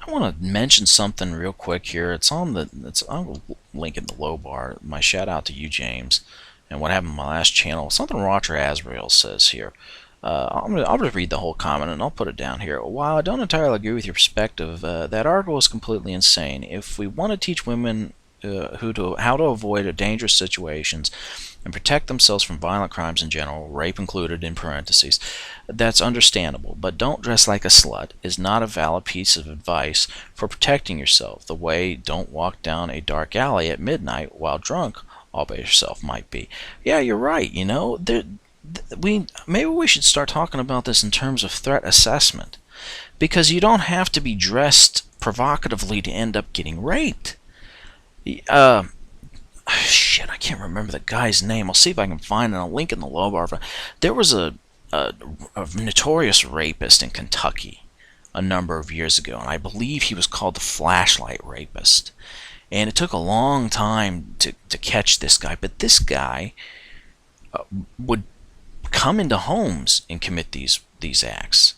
I want to mention something real quick here. I'll link in the low bar. My shout out to you, James, and what happened in my last channel. Something WatcherAzrael's says here. I'll just read the whole comment and I'll put it down here. While I don't entirely agree with your perspective, that article is completely insane. If we want to teach women how to avoid dangerous situations and protect themselves from violent crimes in general, rape included in parentheses, that's understandable, but don't dress like a slut is not a valid piece of advice for protecting yourself. The way don't walk down a dark alley at midnight while drunk all by yourself might be. Yeah, you're right. Maybe we should start talking about this in terms of threat assessment, because you don't have to be dressed provocatively to end up getting raped. Shit, I can't remember the guy's name. I'll see if I can find it. I'll link in the low bar. There was a notorious rapist in Kentucky a number of years ago, and I believe he was called the Flashlight Rapist. And it took a long time to catch this guy, but this guy would come into homes and commit these acts.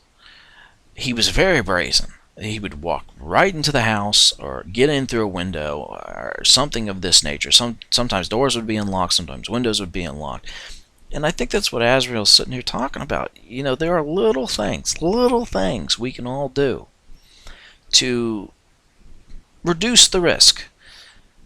He was very brazen. He would walk right into the house or get in through a window or something of this nature. Sometimes doors would be unlocked, sometimes windows would be unlocked. And I think that's what Azrael's sitting here talking about. There are little things we can all do to reduce the risk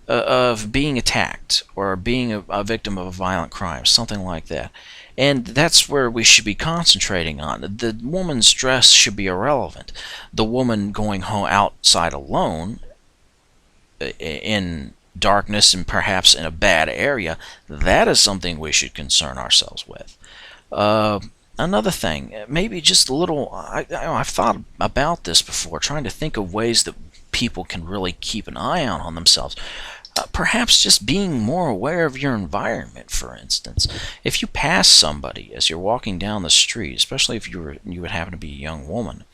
of being attacked or being a victim of a violent crime, something like that. And that's where we should be concentrating on. The woman's dress should be irrelevant. The woman going home outside alone in darkness and perhaps in a bad area, that is something we should concern ourselves with. Another thing, maybe just a little, I've thought about this before, trying to think of ways that people can really keep an eye out on themselves. Perhaps just being more aware of your environment, for instance. If you pass somebody as you're walking down the street, especially if you would happen to be a young woman,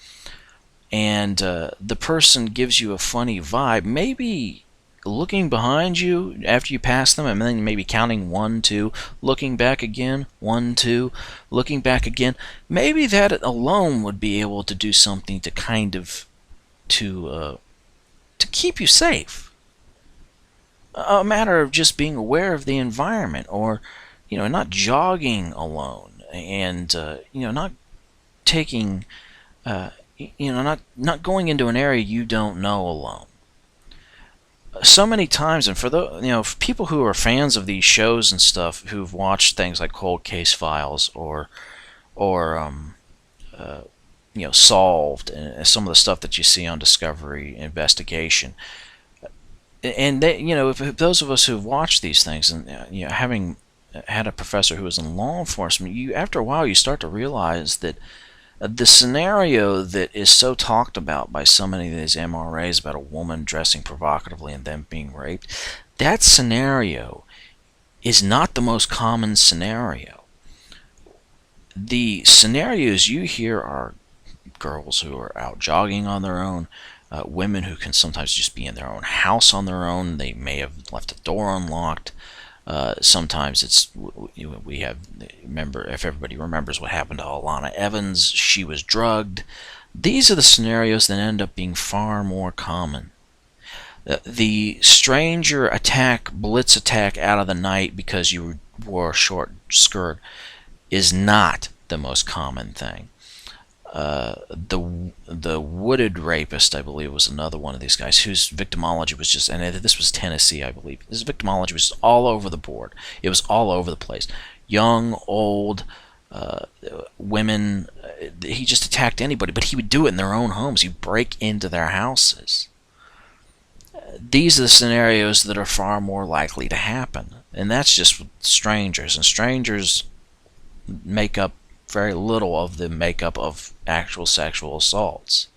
and the person gives you a funny vibe, maybe looking behind you after you pass them and then maybe counting 1, 2, looking back again, 1, 2, looking back again, maybe that alone would be able to do something to kind of to keep you safe. A matter of just being aware of the environment, or not jogging alone, and not taking not going into an area you don't know alone. So many times, and for for people who are fans of these shows and stuff, who've watched things like Cold Case Files or Solved, and some of the stuff that you see on Discovery Investigation. And if those of us who've watched these things, and having had a professor who was in law enforcement, after a while you start to realize that the scenario that is so talked about by so many of these MRAs about a woman dressing provocatively and then being raped, that scenario is not the most common scenario. The scenarios you hear are girls who are out jogging on their own, women who can sometimes just be in their own house on their own. They may have left a door unlocked. Sometimes it's if everybody remembers what happened to Alana Evans, she was drugged. These are the scenarios that end up being far more common. The stranger attack, blitz attack out of the night because you wore a short skirt is not the most common thing. The Wooded Rapist, I believe, was another one of these guys whose victimology was just, and this was Tennessee, I believe. His victimology was all over the board. It was all over the place. Young, old, women. He just attacked anybody, but he would do it in their own homes. He'd break into their houses. These are the scenarios that are far more likely to happen, and that's just with strangers. And strangers make up very little of the makeup of actual sexual assaults.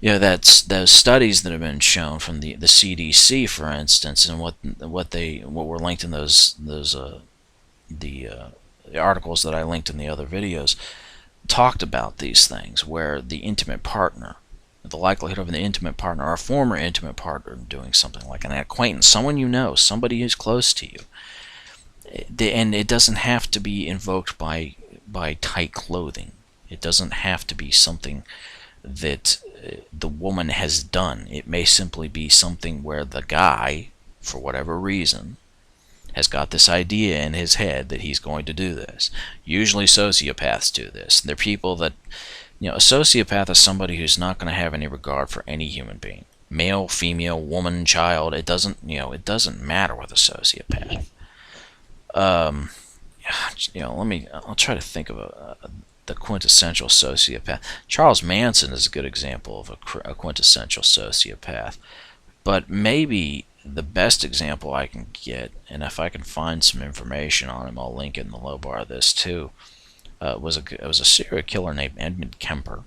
That's those studies that have been shown from the CDC, for instance, and what were linked in the articles that I linked in the other videos, talked about these things, where the intimate partner, the likelihood of an intimate partner or a former intimate partner doing something like an acquaintance, someone you know, somebody who's close to you, and it doesn't have to be invoked by tight clothing. It doesn't have to be something that the woman has done. It may simply be something where the guy, for whatever reason, has got this idea in his head that he's going to do this. Usually sociopaths do this. They're people that, a sociopath is somebody who's not going to have any regard for any human being. Male, female, woman, child, it doesn't matter with a sociopath. I'll try to think of the quintessential sociopath. Charles Manson is a good example of a quintessential sociopath. But maybe the best example I can get, and if I can find some information on him, I'll link it in the low bar of this too, was a serial killer named Edmond Kemper.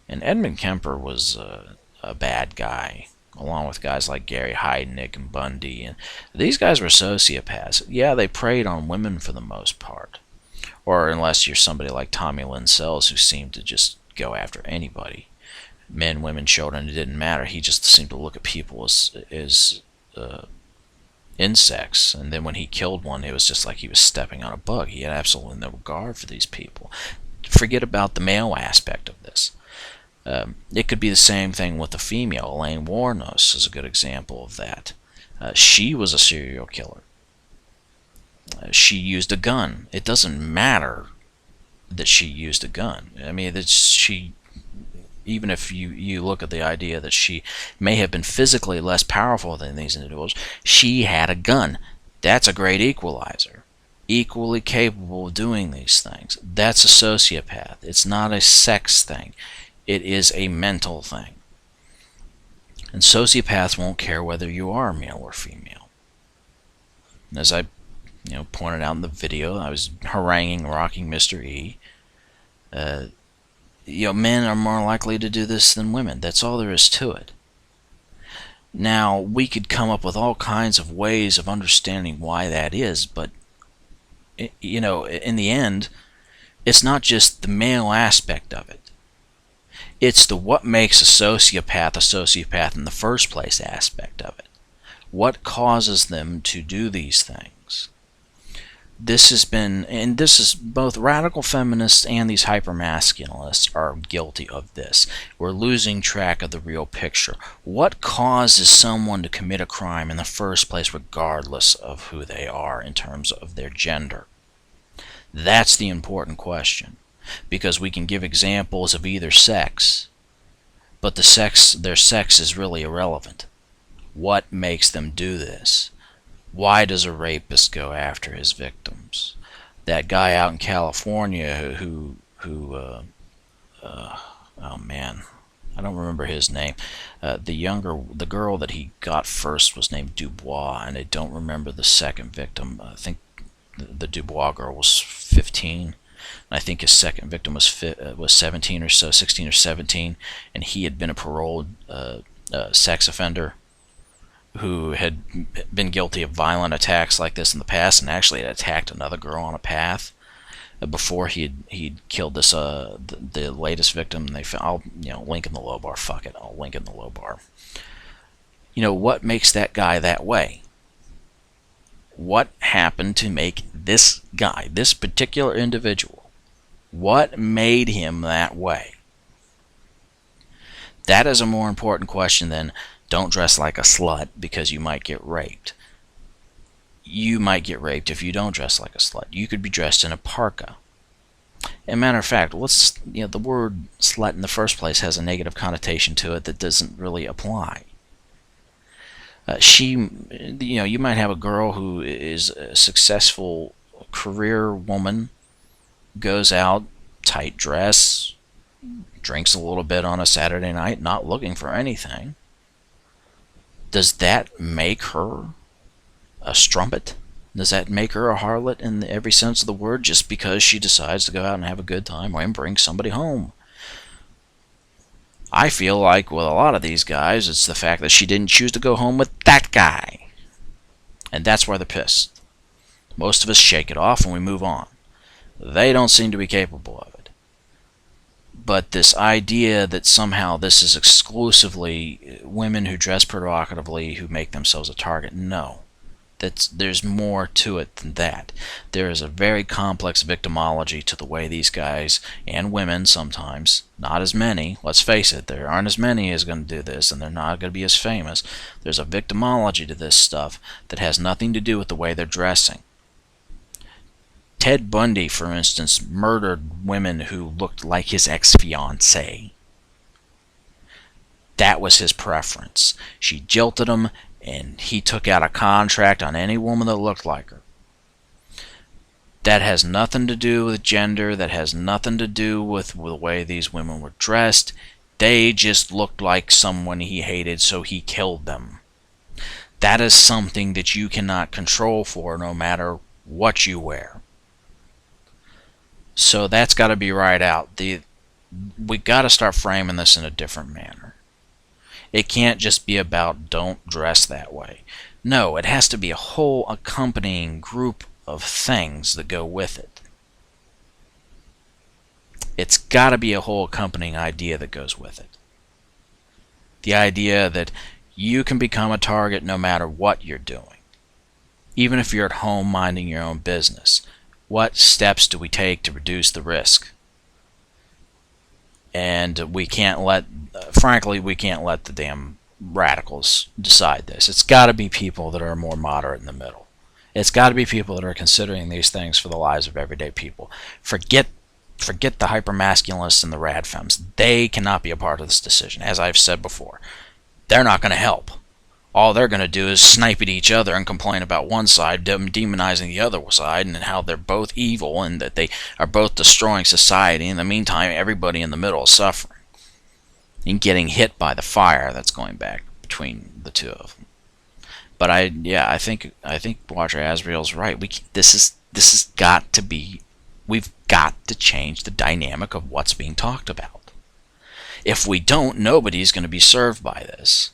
And Edmond Kemper was a bad guy, along with guys like Gary Heidnik and Bundy. And these guys were sociopaths. Yeah, they preyed on women for the most part. Or unless you're somebody like Tommy Lynn Sells, who seemed to just go after anybody. Men, women, children, it didn't matter. He just seemed to look at people as insects. And then when he killed one, it was just like he was stepping on a bug. He had absolutely no regard for these people. Forget about the male aspect of this. It could be the same thing with a female. Aileen Wournos is a good example of that. She was a serial killer. She used a gun. It doesn't matter that she used a gun. I mean, that she, even if you look at the idea that she may have been physically less powerful than these individuals, she had a gun. That's a great equalizer. Equally capable of doing these things. That's a sociopath. It's not a sex thing. It is a mental thing. And sociopaths won't care whether you are male or female. As I pointed out in the video, I was haranguing Rocking Mr. E. Men are more likely to do this than women. That's all there is to it. Now, we could come up with all kinds of ways of understanding why that is, but, in the end, it's not just the male aspect of it. It's the what makes a sociopath in the first place aspect of it. What causes them to do these things? This is both radical feminists and these hypermasculinists are guilty of this. We're losing track of the real picture. What causes someone to commit a crime in the first place, regardless of who they are in terms of their gender? That's the important question. Because we can give examples of either sex, but their sex is really irrelevant. What makes them do this? Why does a rapist go after his victims? That guy out in California oh man, I don't remember his name. The girl that he got first was named Dubois, and I don't remember the second victim. I think the Dubois girl was 15. I think his second victim was 17 or so, 16 or 17, and he had been a paroled sex offender who had been guilty of violent attacks like this in the past, and actually had attacked another girl on a path before he'd killed this the latest victim. And I'll link in the low bar. Fuck it, I'll link in the low bar. What makes that guy that way? What happened to make this guy, this particular individual, what made him that way? That is a more important question than don't dress like a slut because you might get raped. You might get raped if you don't dress like a slut. You could be dressed in a parka. As a matter of fact, the word slut in the first place has a negative connotation to it that doesn't really apply. You might have a girl who is a successful career woman, goes out, tight dress, drinks a little bit on a Saturday night, not looking for anything. Does that make her a strumpet? Does that make her a harlot in every sense of the word just because she decides to go out and have a good time and bring somebody home? I feel like with a lot of these guys, it's the fact that she didn't choose to go home with that guy. And that's why they're pissed. Most of us shake it off and we move on. They don't seem to be capable of it. But this idea that somehow this is exclusively women who dress provocatively who make themselves a target, no. There's more to it than that. There is a very complex victimology to the way these guys, and women sometimes, not as many, let's face it, there aren't as many as going to do this, and they're not going to be as famous. There's a victimology to this stuff that has nothing to do with the way they're dressing. Ted Bundy, for instance, murdered women who looked like his ex-fiancée. That was his preference. She jilted him, and he took out a contract on any woman that looked like her. That has nothing to do with gender. That has nothing to do with the way these women were dressed. They just looked like someone he hated, so he killed them. That is something that you cannot control for, no matter what you wear. So that's got to be right out. We got to start framing this in a different manner. It can't just be about don't dress that way. No, it has to be a whole accompanying group of things that go with it. It's got to be a whole accompanying idea that goes with it. The idea that you can become a target no matter what you're doing. Even if you're at home minding your own business. What steps do we take to reduce the risk? And we can't let, frankly, we can't let the damn radicals decide this. It's got to be people that are more moderate in the middle. It's got to be people that are considering these things for the lives of everyday people. Forget the hypermasculinists and the radfems. They cannot be a part of this decision. As I've said before, they're not going to help. All they're going to do is snipe at each other and complain about one side, demonizing the other side, and how they're both evil and that they are both destroying society. In the meantime, everybody in the middle is suffering and getting hit by the fire that's going back between the two of them. But I think WatcherAzrael's right. This has got to be. We've got to change the dynamic of what's being talked about. If we don't, nobody's going to be served by this.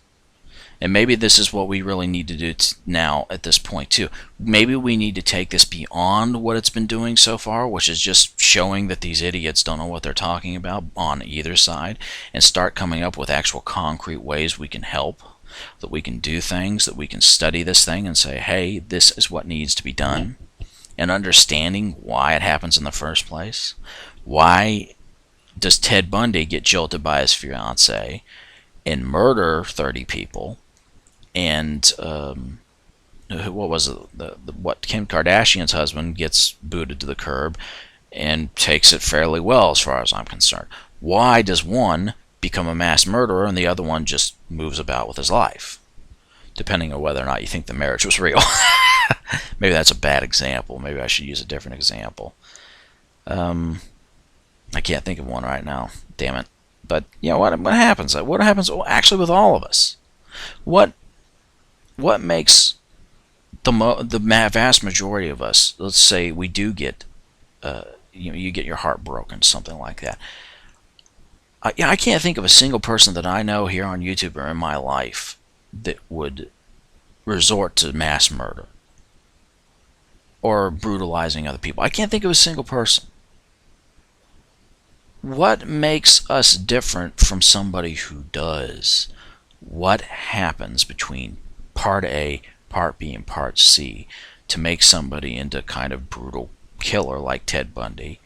And maybe this is what we really need to do now at this point too. Maybe we need to take this beyond what it's been doing so far, which is just showing that these idiots don't know what they're talking about on either side, and start coming up with actual concrete ways we can help, that we can do things, that we can study this thing and say, hey, this is what needs to be done, and understanding why it happens in the first place. Why does Ted Bundy get jilted by his fiancée and murder 30 people? And what was it? What Kim Kardashian's husband gets booted to the curb and takes it fairly well, as far as I'm concerned. Why does one become a mass murderer and the other one just moves about with his life? Depending on whether or not you think the marriage was real. Maybe that's a bad example. Maybe I should use a different example. I can't think of one right now. Damn it. But yeah, what happens? What happens actually with all of us? What makes the vast majority of us? Let's say we do get, you get your heart broken, something like that. I can't think of a single person that I know here on YouTube or in my life that would resort to mass murder or brutalizing other people. I can't think of a single person. What makes us different from somebody who does? What happens between part A, part B, and part C to make somebody into kind of brutal killer like Ted Bundy,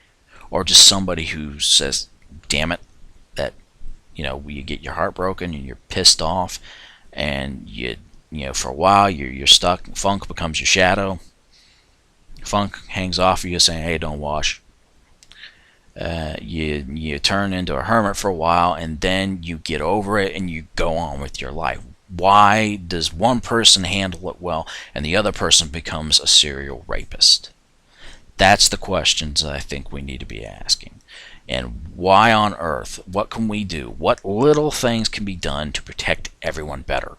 or just somebody who says, damn it, that, you get your heart broken and you're pissed off and you for a while you're stuck. Funk becomes your shadow. Funk hangs off of you saying, hey, don't wash. You turn into a hermit for a while, and then you get over it and you go on with your life. Why does one person handle it well and the other person becomes a serial rapist? That's the questions that I think we need to be asking. And why on earth? What can we do? What little things can be done to protect everyone better?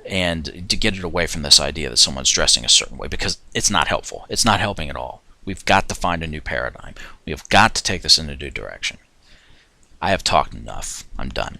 And to get it away from this idea that someone's dressing a certain way, because it's not helpful. It's not helping at all. We've got to find a new paradigm. We have got to take this in a new direction. I have talked enough. I'm done.